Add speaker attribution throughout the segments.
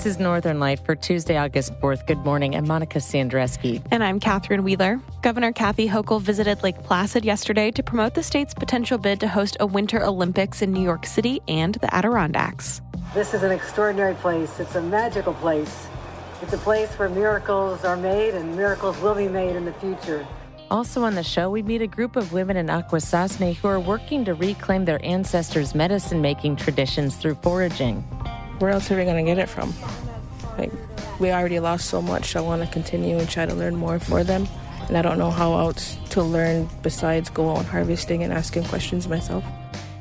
Speaker 1: This is Northern Light for Tuesday, August 4th. Good morning. I'm Monica Sandreski.
Speaker 2: And I'm Catherine Wheeler. Governor Kathy Hochul visited Lake Placid yesterday to promote the state's potential bid to host a Winter Olympics in New York City and the Adirondacks.
Speaker 3: This is an extraordinary place. It's a magical place. It's a place where miracles are made and miracles will be made in the future.
Speaker 1: Also on the show, we meet a group of women in Akwesasne who are working to reclaim their ancestors' medicine-making traditions through foraging.
Speaker 4: Where else are we going to get it from? We already lost so much. I want to continue and try to learn more for them. And I don't know how else to learn besides go out harvesting and asking questions myself.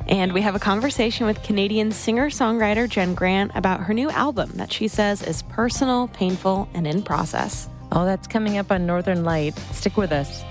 Speaker 2: And we have a conversation with Canadian singer-songwriter Jenn Grant about her new album that she says is personal, painful, and in process.
Speaker 1: All that's coming up on Northern Light. Stick with us.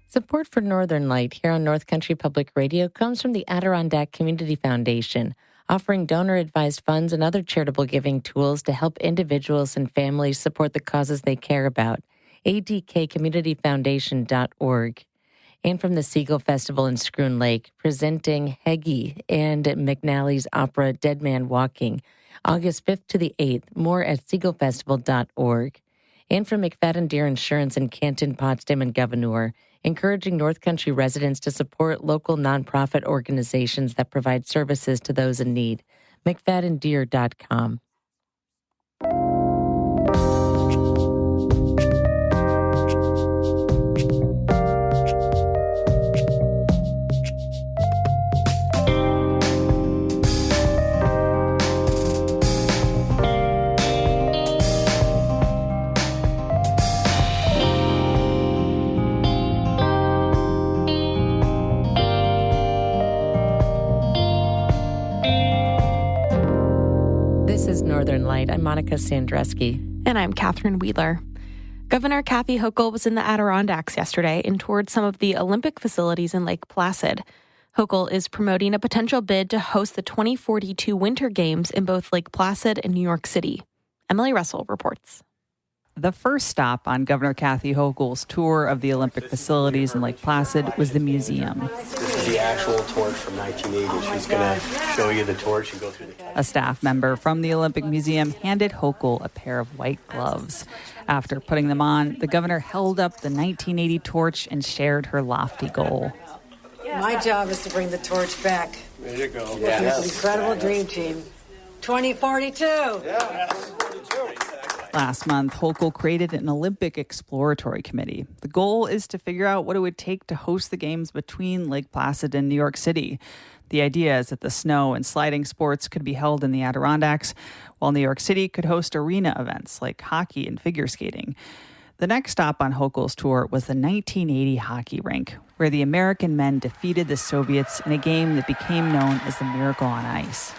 Speaker 1: Support for Northern Light here on North Country Public Radio comes from the Adirondack Community Foundation, offering donor-advised funds and other charitable giving tools to help individuals and families support the causes they care about. adkcommunityfoundation.org. And from the Seagull Festival in Schroon Lake, presenting Heggie and McNally's opera Dead Man Walking, August 5th to the 8th. More at seagullfestival.org. And from McFadden Deer Insurance in Canton, Potsdam, and Gouverneur, encouraging North Country residents to support local nonprofit organizations that provide services to those in need. McFaddenDeer.com. Northern Light. I'm Monica Sandreski.
Speaker 2: And I'm Catherine Wheeler. Governor Kathy Hochul was in the Adirondacks yesterday and toured some of the Olympic facilities in Lake Placid. Hochul is promoting a potential bid to host the 2042 Winter Games in both Lake Placid and New York City. Emily Russell reports.
Speaker 5: The first stop on Governor Kathy Hochul's tour of the Olympic facilities in Lake Placid was the museum.
Speaker 6: This is the actual torch from 1980. She's going to show you the torch and go through the...
Speaker 5: A staff member from the Olympic Museum handed Hochul a pair of white gloves. After putting them on, the governor held up the 1980 torch and shared her lofty goal.
Speaker 3: My job is to bring the torch back.
Speaker 6: There you go.
Speaker 3: With this incredible dream team. 2042!
Speaker 6: Yes.
Speaker 5: Last month, Hochul created an Olympic exploratory committee. The goal is to figure out what it would take to host the games between Lake Placid and New York City. The idea is that the snow and sliding sports could be held in the Adirondacks, while New York City could host arena events like hockey and figure skating. The next stop on Hochul's tour was the 1980 hockey rink, where the American men defeated the Soviets in a game that became known as the Miracle on Ice.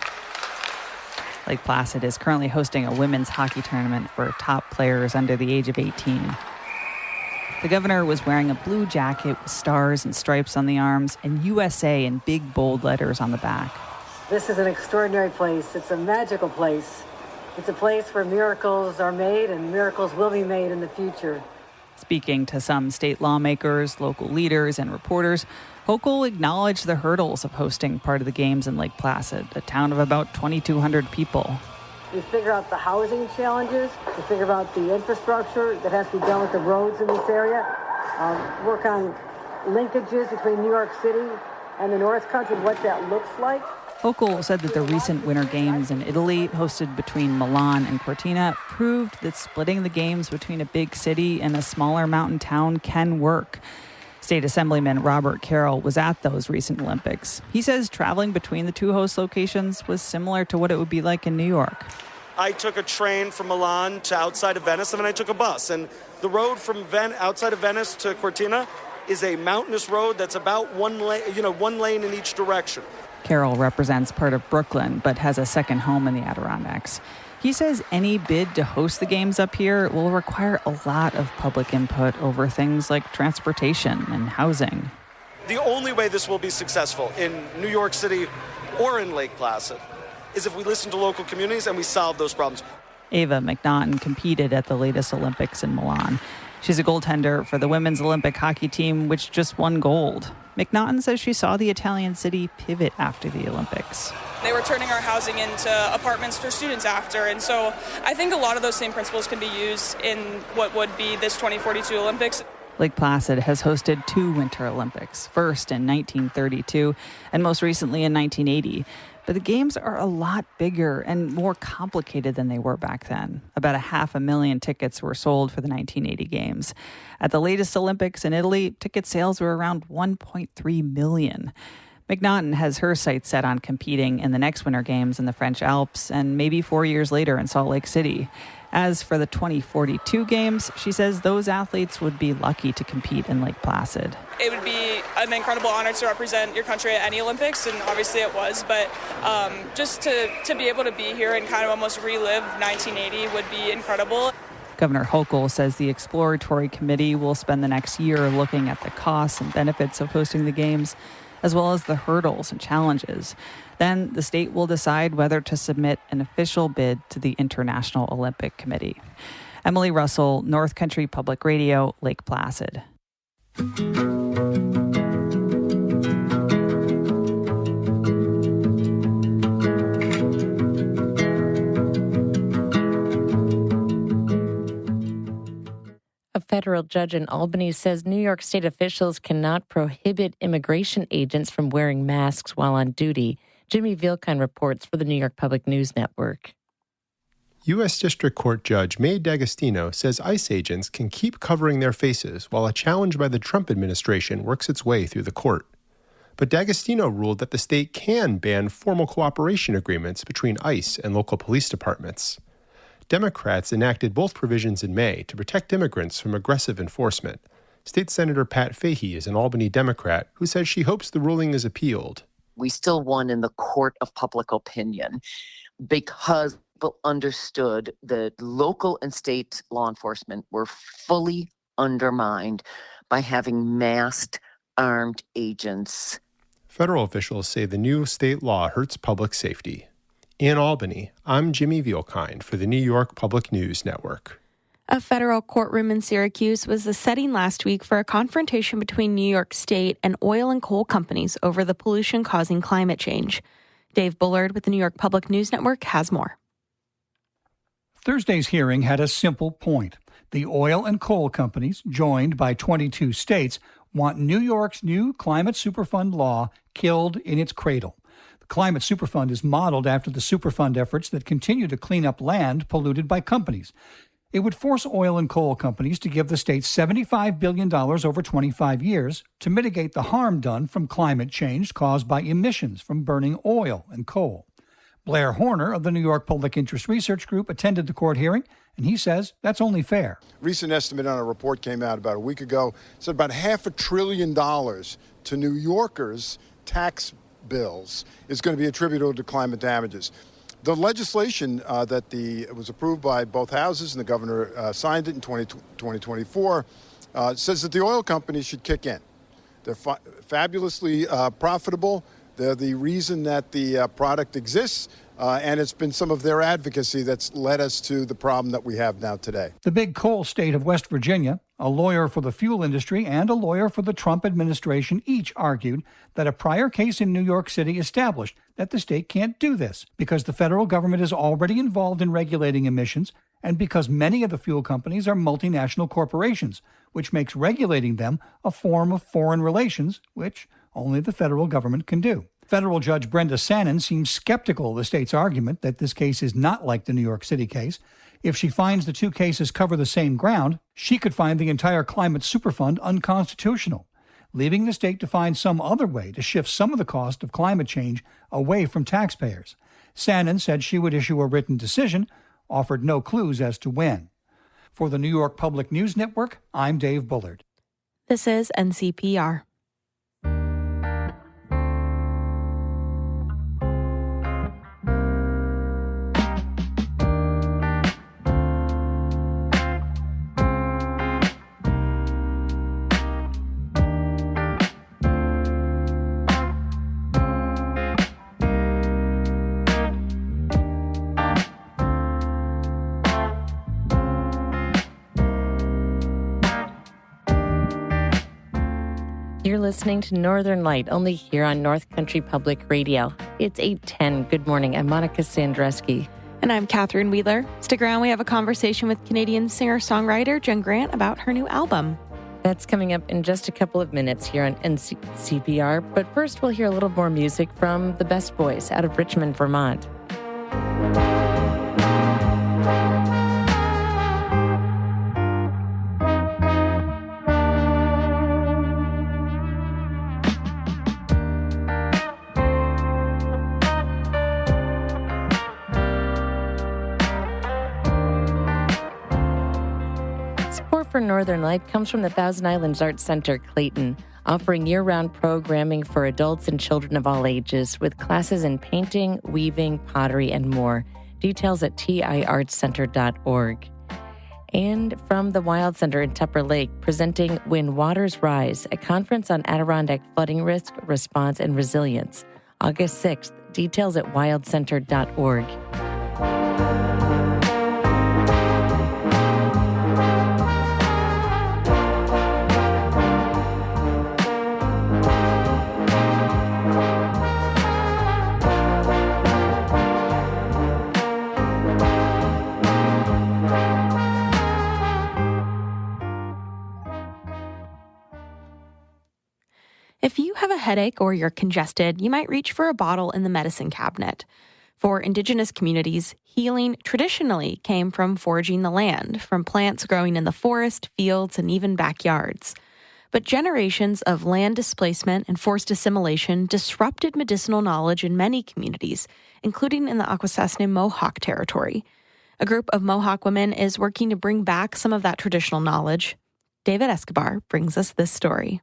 Speaker 5: Lake Placid is currently hosting a women's hockey tournament for top players under the age of 18. The governor was wearing a blue jacket with stars and stripes on the arms and USA in big, bold letters on the back.
Speaker 3: This is an extraordinary place. It's a magical place. It's a place where miracles are made and miracles will be made in the future.
Speaker 5: Speaking to some state lawmakers, local leaders, and reporters, Hochul acknowledged the hurdles of hosting part of the games in Lake Placid, a town of about 2,200 people.
Speaker 3: We figure out the housing challenges. We figure out the infrastructure that has to be done with the roads in this area. Work on linkages between New York City and the North Country, what that looks like.
Speaker 5: Hochul said that the recent Winter Games in Italy, hosted between Milan and Cortina, proved that splitting the games between a big city and a smaller mountain town can work. State Assemblyman Robert Carroll was at those recent Olympics. He says traveling between the two host locations was similar to what it would be like in New York.
Speaker 7: I took a train from Milan to outside of Venice, and then I took a bus. And the road from outside of Venice to Cortina is a mountainous road that's about one lane in each direction.
Speaker 5: Carroll represents part of Brooklyn, but has a second home in the Adirondacks. He says any bid to host the games up here will require a lot of public input over things like transportation and housing.
Speaker 7: The only way this will be successful in New York City or in Lake Placid is if we listen to local communities and we solve those problems.
Speaker 5: Ava McNaughton competed at the latest Olympics in Milan. She's a goaltender for the women's Olympic hockey team, which just won gold. McNaughton says she saw the Italian city pivot after the Olympics.
Speaker 8: They were turning our housing into apartments for students after, and so I think a lot of those same principles can be used in what would be this 2042 Olympics.
Speaker 5: Lake Placid has hosted 2 Winter Olympics, first in 1932 and most recently in 1980. But the games are a lot bigger and more complicated than they were back then. About 500,000 tickets were sold for the 1980 games. At the latest Olympics in Italy, ticket sales were around 1.3 million. McNaughton has her sights set on competing in the next Winter Games in the French Alps and maybe 4 years later in Salt Lake City. As for the 2042 games, she says those athletes would be lucky to compete in Lake Placid.
Speaker 8: It would be an incredible honor to represent your country at any Olympics, and obviously it was, but just to be able to be here and kind of almost relive 1980 would be incredible.
Speaker 5: Governor Hochul says the exploratory committee will spend the next year looking at the costs and benefits of hosting the games, as well as the hurdles and challenges. Then the state will decide whether to submit an official bid to the International Olympic Committee. Emily Russell, North Country Public Radio, Lake Placid.
Speaker 1: A federal judge in Albany says New York State officials cannot prohibit immigration agents from wearing masks while on duty. Jimmy Vilkine reports for the New York Public News Network.
Speaker 9: U.S. District Court Judge May D'Agostino says ICE agents can keep covering their faces while a challenge by the Trump administration works its way through the court. But D'Agostino ruled that the state can ban formal cooperation agreements between ICE and local police departments. Democrats enacted both provisions in May to protect immigrants from aggressive enforcement. State Senator Pat Fahey is an Albany Democrat who says she hopes the ruling is appealed.
Speaker 10: We still won in the court of public opinion because people understood that local and state law enforcement were fully undermined by having masked armed agents.
Speaker 9: Federal officials say the new state law hurts public safety. In Albany, I'm Jimmy Vilkine for the New York Public News Network.
Speaker 2: A federal courtroom in Syracuse was the setting last week for a confrontation between New York State and oil and coal companies over the pollution causing climate change. Dave Bullard with the New York Public News Network has more.
Speaker 11: Thursday's hearing had a simple point. The oil and coal companies, joined by 22 states, want New York's new Climate Superfund law killed in its cradle. The Climate Superfund is modeled after the Superfund efforts that continue to clean up land polluted by companies. It would force oil and coal companies to give the state $75 billion over 25 years to mitigate the harm done from climate change caused by emissions from burning oil and coal. Blair Horner of the New York Public Interest Research Group attended the court hearing, and he says that's only fair.
Speaker 12: Recent estimate on a report came out about a week ago said about $500 billion to New Yorkers' tax bills is going to be attributable to climate damages. The legislation that was approved by both houses and the governor signed it in 2024 says that the oil companies should kick in. They're fabulously profitable. They're the reason that the product exists, and it's been some of their advocacy that's led us to the problem that we have now today.
Speaker 11: The big coal state of West Virginia, a lawyer for the fuel industry and a lawyer for the Trump administration, each argued that a prior case in New York City established that the state can't do this because the federal government is already involved in regulating emissions and because many of the fuel companies are multinational corporations, which makes regulating them a form of foreign relations, which only the federal government can do. Federal Judge Brenda Sanin seems skeptical of the state's argument that this case is not like the New York City case. If she finds the two cases cover the same ground, she could find the entire Climate Superfund unconstitutional, leaving the state to find some other way to shift some of the cost of climate change away from taxpayers. Sanin said she would issue a written decision, offered no clues as to when. For the New York Public News Network, I'm Dave Bullard.
Speaker 2: This is NCPR.
Speaker 1: You're listening to Northern Light, only here on North Country Public Radio. It's 8:10. Good morning. I'm Monica Sandreski.
Speaker 2: And I'm Catherine Wheeler. Stick around. We have a conversation with Canadian singer-songwriter Jenn Grant about her new album.
Speaker 1: That's coming up in just a couple of minutes here on CPR. But first, we'll hear a little more music from the Best Boys out of Richmond, Vermont. For Northern Light comes from the Thousand Islands Arts Center, Clayton, offering year-round programming for adults and children of all ages with classes in painting, weaving, pottery, and more. Details at tiartscenter.org. And from the Wild Center in Tupper Lake, presenting When Waters Rise, a conference on Adirondack flooding risk, response, and resilience. August 6th. Details at wildcenter.org.
Speaker 2: If you have a headache or you're congested, you might reach for a bottle in the medicine cabinet. For Indigenous communities, healing traditionally came from foraging the land, from plants growing in the forest, fields, and even backyards. But generations of land displacement and forced assimilation disrupted medicinal knowledge in many communities, including in the Akwesasne Mohawk territory. A group of Mohawk women is working to bring back some of that traditional knowledge. David Escobar brings us this story.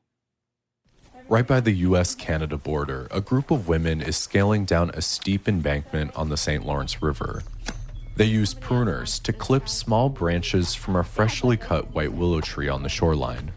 Speaker 13: Right by the U.S.-Canada border, a group of women is scaling down a steep embankment on the St. Lawrence River. They use pruners to clip small branches from a freshly cut white willow tree on the shoreline.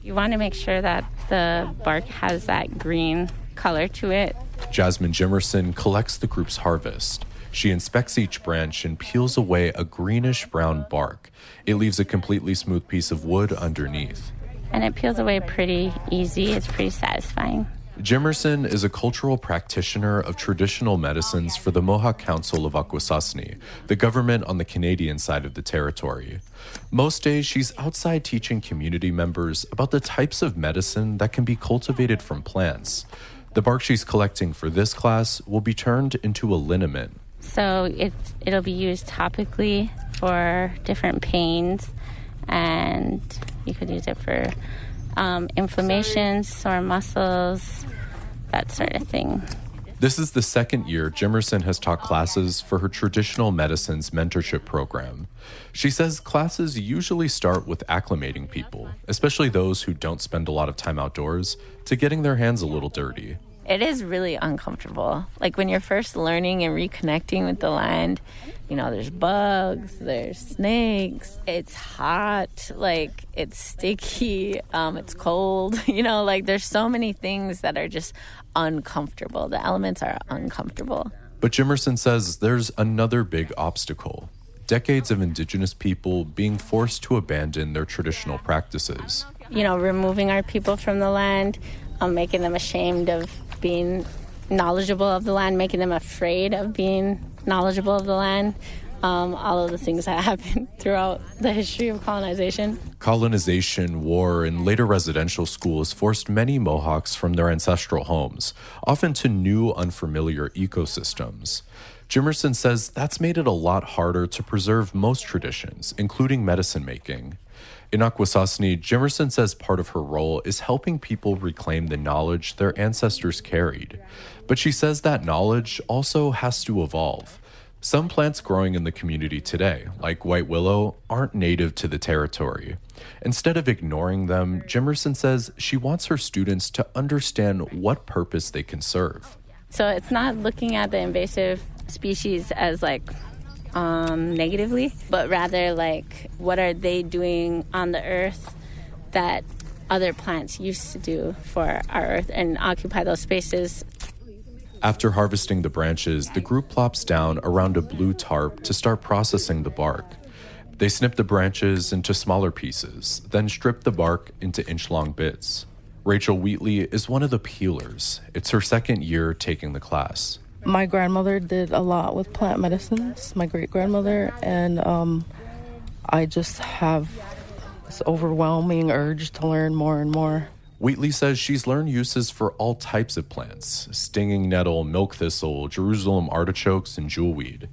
Speaker 14: You want to make sure that the bark has that green color to it.
Speaker 13: Jasmine Jimerson collects the group's harvest. She inspects each branch and peels away a greenish-brown bark. It leaves a completely smooth piece of wood underneath.
Speaker 14: And it peels away pretty easy. It's pretty satisfying.
Speaker 13: Jimerson is a cultural practitioner of traditional medicines for the Mohawk Council of Akwesasne, the government on the Canadian side of the territory. Most days, she's outside teaching community members about the types of medicine that can be cultivated from plants. The bark she's collecting for this class will be turned into a liniment.
Speaker 14: So it'll be used topically for different pains, and you could use it for inflammation, sore muscles, that sort of thing.
Speaker 13: This is the second year Jimerson has taught classes for her traditional medicines mentorship program. She says classes usually start with acclimating people, especially those who don't spend a lot of time outdoors, to getting their hands a little dirty.
Speaker 14: It is really uncomfortable. Like when you're first learning and reconnecting with the land, you know, there's bugs, there's snakes, it's hot, like it's sticky, it's cold, you know, like there's so many things that are just uncomfortable. The elements are uncomfortable.
Speaker 13: But Jimerson says there's another big obstacle. Decades of Indigenous people being forced to abandon their traditional practices.
Speaker 14: You know, removing our people from the land, making them ashamed of being knowledgeable of the land, making them afraid of being knowledgeable of the land. All of the things that happened throughout the history of colonization.
Speaker 13: Colonization, war, and later residential schools forced many Mohawks from their ancestral homes, often to new, unfamiliar ecosystems. Jimerson says that's made it a lot harder to preserve most traditions, including medicine making. In Akwesasne, Jimerson says part of her role is helping people reclaim the knowledge their ancestors carried. But she says that knowledge also has to evolve. Some plants growing in the community today, like white willow, aren't native to the territory. Instead of ignoring them, Jimerson says she wants her students to understand what purpose they can serve.
Speaker 14: So it's not looking at the invasive species as like negatively, but rather like what are they doing on the earth that other plants used to do for our earth and occupy those spaces.
Speaker 13: After harvesting the branches, the group plops down around a blue tarp to start processing the bark. They snip the branches into smaller pieces, then strip the bark into inch-long bits. Rachel Wheatley is one of the peelers. It's her second year taking the class.
Speaker 4: My grandmother did a lot with plant medicines, my great-grandmother, and I just have this overwhelming urge to learn more and more.
Speaker 13: Wheatley says she's learned uses for all types of plants: stinging nettle, milk thistle, Jerusalem artichokes, and jewelweed.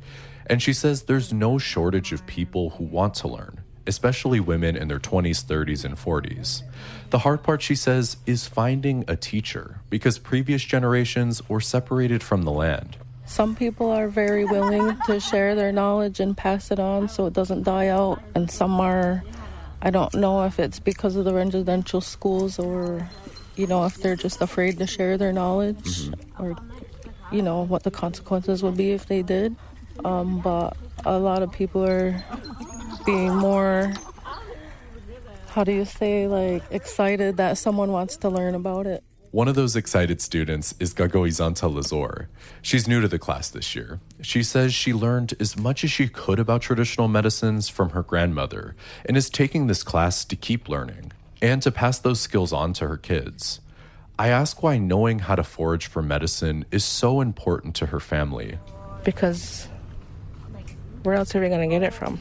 Speaker 13: And she says there's no shortage of people who want to learn, especially women in their 20s, 30s, and 40s. The hard part, she says, is finding a teacher, because previous generations were separated from the land.
Speaker 4: Some people are very willing to share their knowledge and pass it on so it doesn't die out, and some are, I don't know if it's because of the residential schools or, if they're just afraid to share their knowledge or, what the consequences would be if they did. But a lot of people are being more, excited that someone wants to learn about it.
Speaker 13: One of those excited students is Gagoizanta Lazor. She's new to the class this year. She says she learned as much as she could about traditional medicines from her grandmother and is taking this class to keep learning and to pass those skills on to her kids. I ask why knowing how to forage for medicine is so important to her family.
Speaker 4: Because where else are we going to get it from?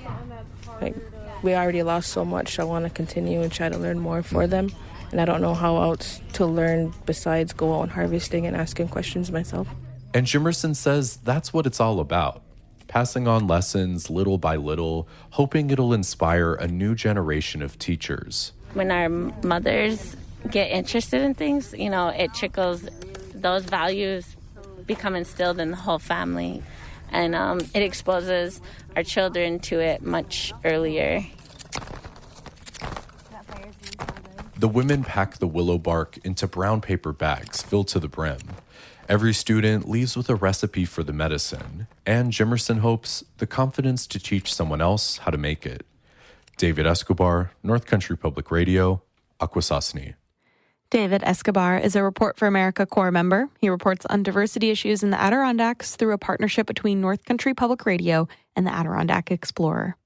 Speaker 4: We already lost so much. I want to continue and try to learn more for them. And I don't know how else to learn besides go out harvesting and asking questions myself.
Speaker 13: And Jimerson says that's what it's all about. Passing on lessons little by little, hoping it'll inspire a new generation of teachers.
Speaker 14: When our mothers get interested in things, it trickles, those values become instilled in the whole family. And it exposes our children to it much earlier.
Speaker 13: The women pack the willow bark into brown paper bags filled to the brim. Every student leaves with a recipe for the medicine, and Jimerson hopes the confidence to teach someone else how to make it. David Escobar, North Country Public Radio, Akwesasne.
Speaker 2: David Escobar is a Report for America Corps member. He reports on diversity issues in the Adirondacks through a partnership between North Country Public Radio and the Adirondack Explorer.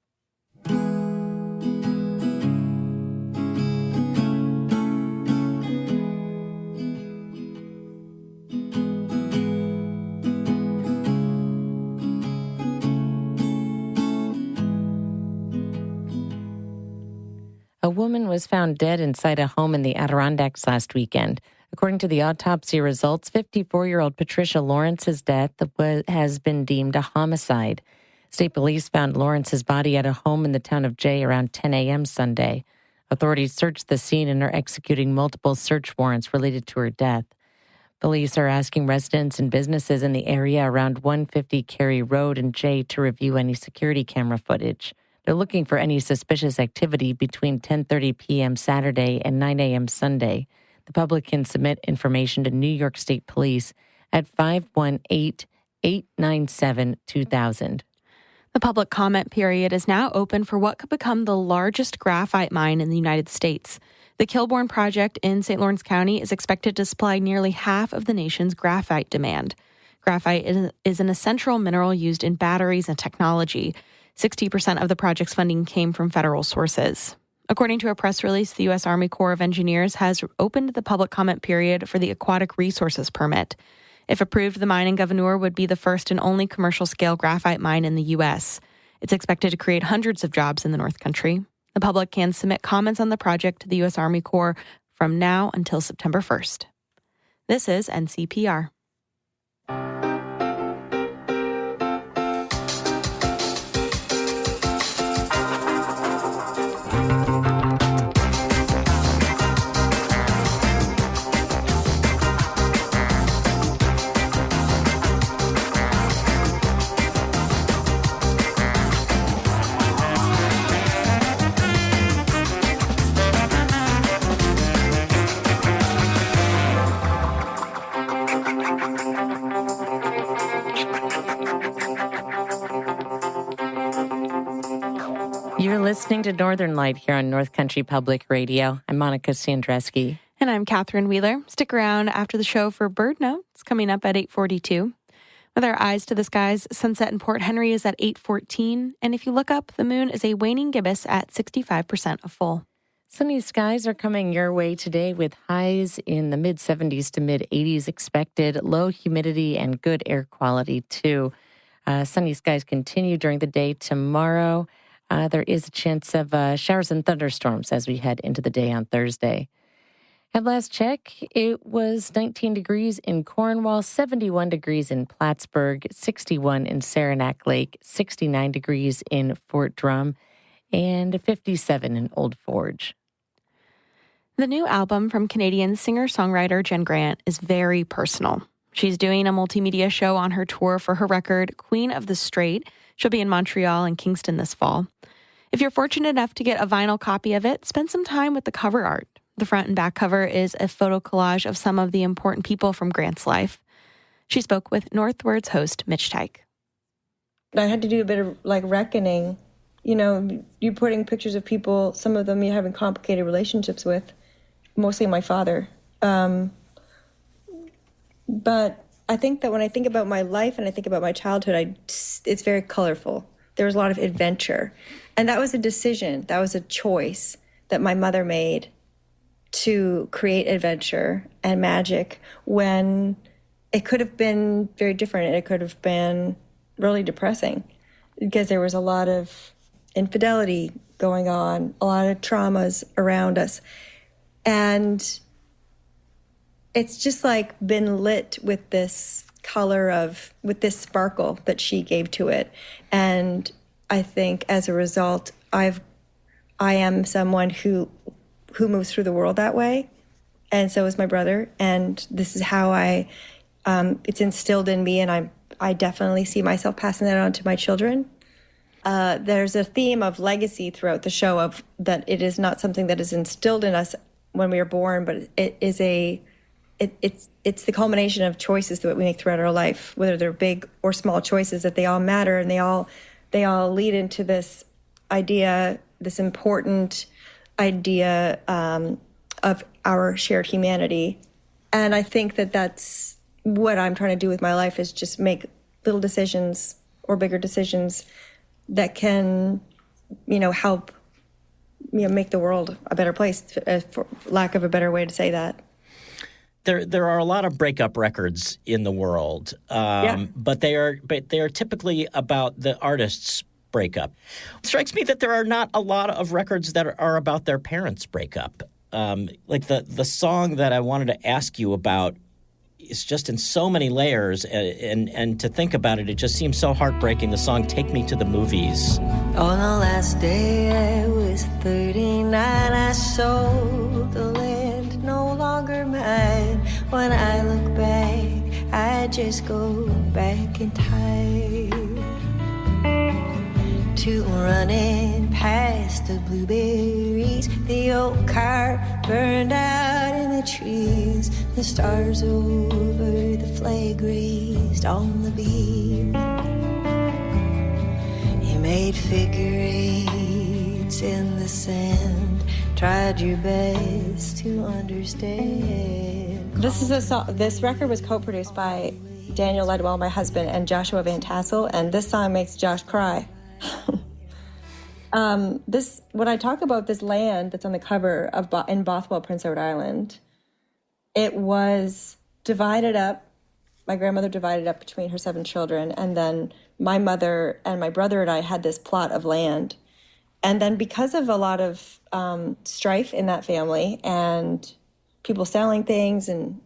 Speaker 1: A woman was found dead inside a home in the Adirondacks last weekend. According to the autopsy results, 54-year-old Patricia Lawrence's death has been deemed a homicide. State police found Lawrence's body at a home in the town of Jay around 10 a.m. Sunday. Authorities searched the scene and are executing multiple search warrants related to her death. Police are asking residents and businesses in the area around 150 Cary Road and Jay to review any security camera footage. They're looking for any suspicious activity between 10:30 p.m. Saturday and 9 a.m. Sunday. The public can submit information to New York State Police at 518-897-2000.
Speaker 2: The public comment period is now open for what could become the largest graphite mine in the United States. The Kilbourne project in St. Lawrence County is expected to supply nearly half of the nation's graphite demand. Graphite is an essential mineral used in batteries and technology. 60% of the project's funding came from federal sources. According to a press release, the U.S. Army Corps of Engineers has opened the public comment period for the Aquatic Resources Permit. If approved, the mine in Gouverneur would be the first and only commercial-scale graphite mine in the U.S. It's expected to create hundreds of jobs in the North Country. The public can submit comments on the project to the U.S. Army Corps from now until September 1st. This is NCPR.
Speaker 1: You're listening to Northern Light here on North Country Public Radio. I'm Monica Sandreski.
Speaker 2: And I'm Catherine Wheeler. Stick around after the show for Bird Notes coming up at 8:42. With our eyes to the skies, sunset in Port Henry is at 8:14. And if you look up, the moon is a waning gibbous at 65% of full.
Speaker 1: Sunny skies are coming your way today with highs in the mid-70s to mid-80s expected, low humidity and good air quality too. Sunny skies continue during the day tomorrow. There is a chance of showers and thunderstorms as we head into the day on Thursday. At last check, it was 19 degrees in Cornwall, 71 degrees in Plattsburgh, 61 in Saranac Lake, 69 degrees in Fort Drum, and 57 in Old Forge.
Speaker 2: The new album from Canadian singer-songwriter Jenn Grant is very personal. She's doing a multimedia show on her tour for her record, Queen of the Strait. She'll be in Montreal and Kingston this fall. If you're fortunate enough to get a vinyl copy of it, spend some time with the cover art. The front and back cover is a photo collage of some of the important people from Grant's life. She spoke with Northword's host, Mitch Teich.
Speaker 15: I had to do a bit of reckoning. You're putting pictures of people, some of them you're having complicated relationships with, mostly my father. But I think that when I think about my life and I think about my childhood, it's very colorful. There was a lot of adventure. And that was a decision, that was a choice that my mother made to create adventure and magic when it could have been very different. It could have been really depressing because there was a lot of infidelity going on, a lot of traumas around us. And it's just been lit with this color with this sparkle that she gave to it. And I think as a result, I am someone who moves through the world that way. And so is my brother. And this is how it's instilled in me. And I definitely see myself passing that on to my children. There's a theme of legacy throughout the show of that it is not something that is instilled in us when we are born, but it's the culmination of choices that we make throughout our life, whether they're big or small choices, that they all matter and they all lead into this idea, this important idea of our shared humanity. And I think that that's what I'm trying to do with my life, is just make little decisions or bigger decisions that can, help, make the world a better place, for lack of a better way to say that.
Speaker 16: There are a lot of breakup records in the world, but they are typically about the artist's breakup. It strikes me that there are not a lot of records that are about their parents' breakup. The song that I wanted to ask you about is just in so many layers, and to think about it, it just seems so heartbreaking. The song "Take Me to the Movies."
Speaker 17: On the last day I was 39, I sold the land, no longer mine. When I look back, I just go back in time to running past the blueberries. The old car burned out in the trees. The stars over the flag raised on the beam. You made figure eights in the sand, tried your best to understand.
Speaker 15: This record was co-produced by Daniel Ledwell, my husband, and Joshua Van Tassel, and this song makes Josh cry. When I talk about this land that's on the cover in Bothwell, Prince Edward Island, it was divided up. My grandmother divided up between her 7 children, and then my mother and my brother and I had this plot of land. And then because of a lot of strife in that family and people selling things, and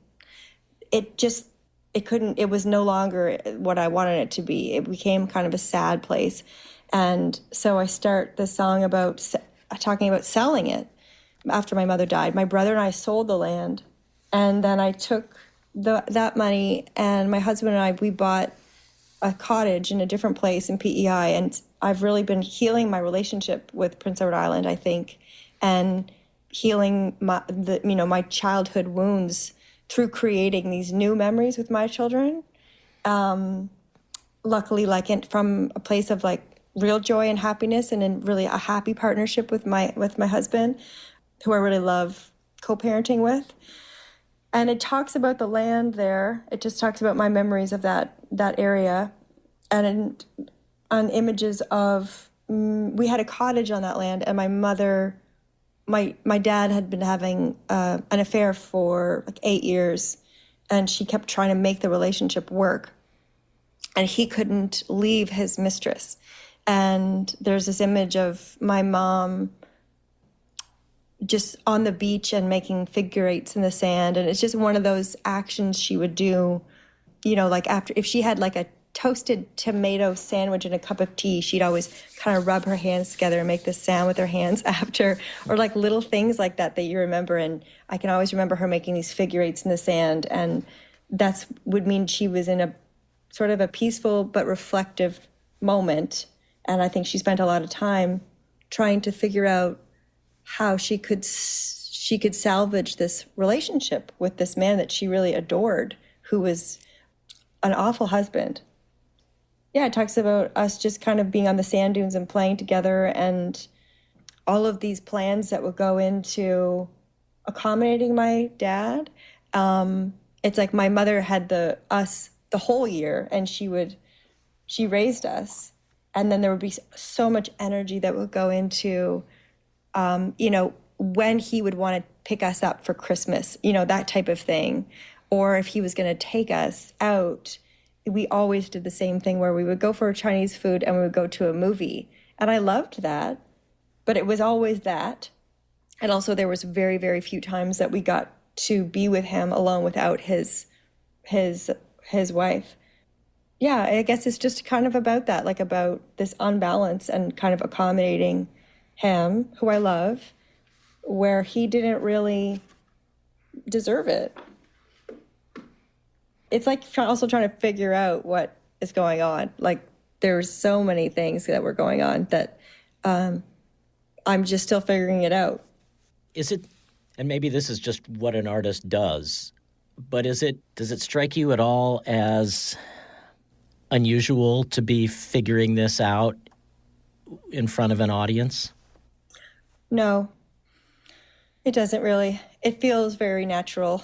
Speaker 15: it was no longer what I wanted it to be. It became kind of a sad place. And so I start the song talking about selling it after my mother died. My brother and I sold the land, and then I took that money, and my husband and I, we bought a cottage in a different place in PEI, and I've really been healing my relationship with Prince Edward Island, I think, and healing my childhood wounds through creating these new memories with my children. Luckily, from a place of real joy and happiness, and in really a happy partnership with my husband, who I really love co-parenting with. And it talks about the land there. It just talks about my memories of that area, and on images of we had a cottage on that land, and my mother my dad had been having an affair for like 8 years, and she kept trying to make the relationship work. And he couldn't leave his mistress. And there's this image of my mom just on the beach and making figure eights in the sand. And it's just one of those actions she would do, you know, like after, if she had like a toasted tomato sandwich and a cup of tea, she'd always kind of rub her hands together and make this sound with her hands after, or like little things like that you remember. And I can always remember her making these figure eights in the sand. And that's would mean she was in a sort of a peaceful but reflective moment. And I think she spent a lot of time trying to figure out how she could salvage this relationship with this man that she really adored, who was an awful husband. Yeah, it talks about us just kind of being on the sand dunes and playing together, and all of these plans that would go into accommodating my dad. It's like my mother had us the whole year, and she raised us. And then there would be so much energy that would go into, when he would want to pick us up for Christmas, that type of thing. Or if he was going to take us out, we always did the same thing where we would go for Chinese food and we would go to a movie. And I loved that, but it was always that. And also there was very, very few times that we got to be with him alone without his wife. Yeah, I guess it's just kind of about that, like about this unbalance and kind of accommodating him, who I love, where he didn't really deserve it. It's like also trying to figure out what is going on. Like there's so many things that were going on that I'm just still figuring it out.
Speaker 16: Is it, and maybe this is just what an artist does, but does it strike you at all as unusual to be figuring this out in front of an audience?
Speaker 15: No, it doesn't really. It feels very natural.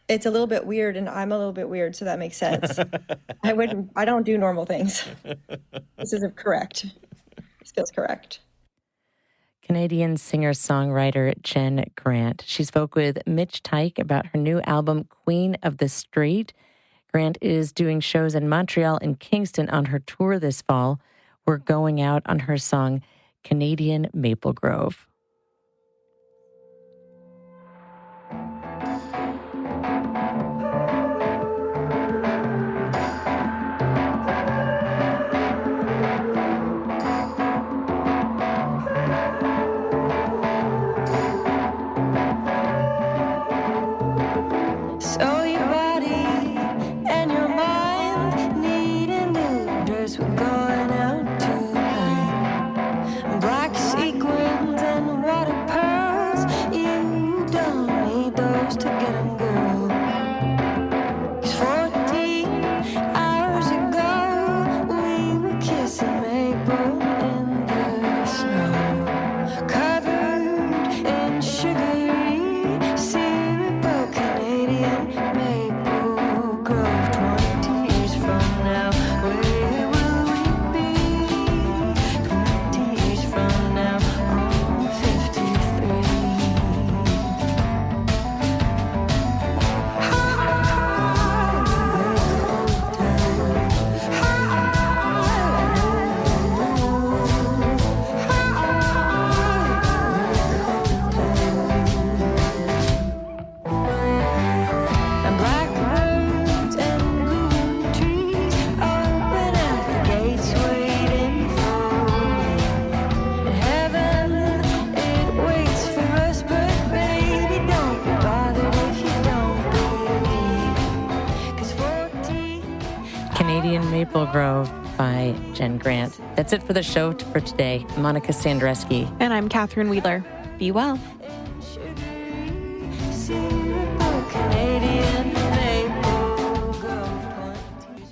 Speaker 15: It's a little bit weird, and I'm a little bit weird, so that makes sense. I don't do normal things. This isn't correct. This feels correct.
Speaker 1: Canadian singer-songwriter Jenn Grant. She spoke with Mitch Tyke about her new album, Queen of the Street. Grant is doing shows in Montreal and Kingston on her tour this fall. We're going out on her song, Canadian Maple Grove.
Speaker 17: So your body and your mind need a new dress. We're going out tonight. Black sequins and water pearls. You don't need those to get them, girl. 'Cause 14 hours ago we were kissing maple in the snow, covered in sugary syrup. Canadian Maple Grove. 20 years from now, where will we be? 20 years from now, I'm 53. And blackbirds and blooming trees open at the gates waiting for me. In heaven it waits for us, but baby, don't be bothered if you don't believe. 'Cause 14
Speaker 1: Canadian Maple Grove by Jenn Grant. That's it for the show for today. I'm Monica Sandreski.
Speaker 2: And I'm Catherine Wheeler. Be well.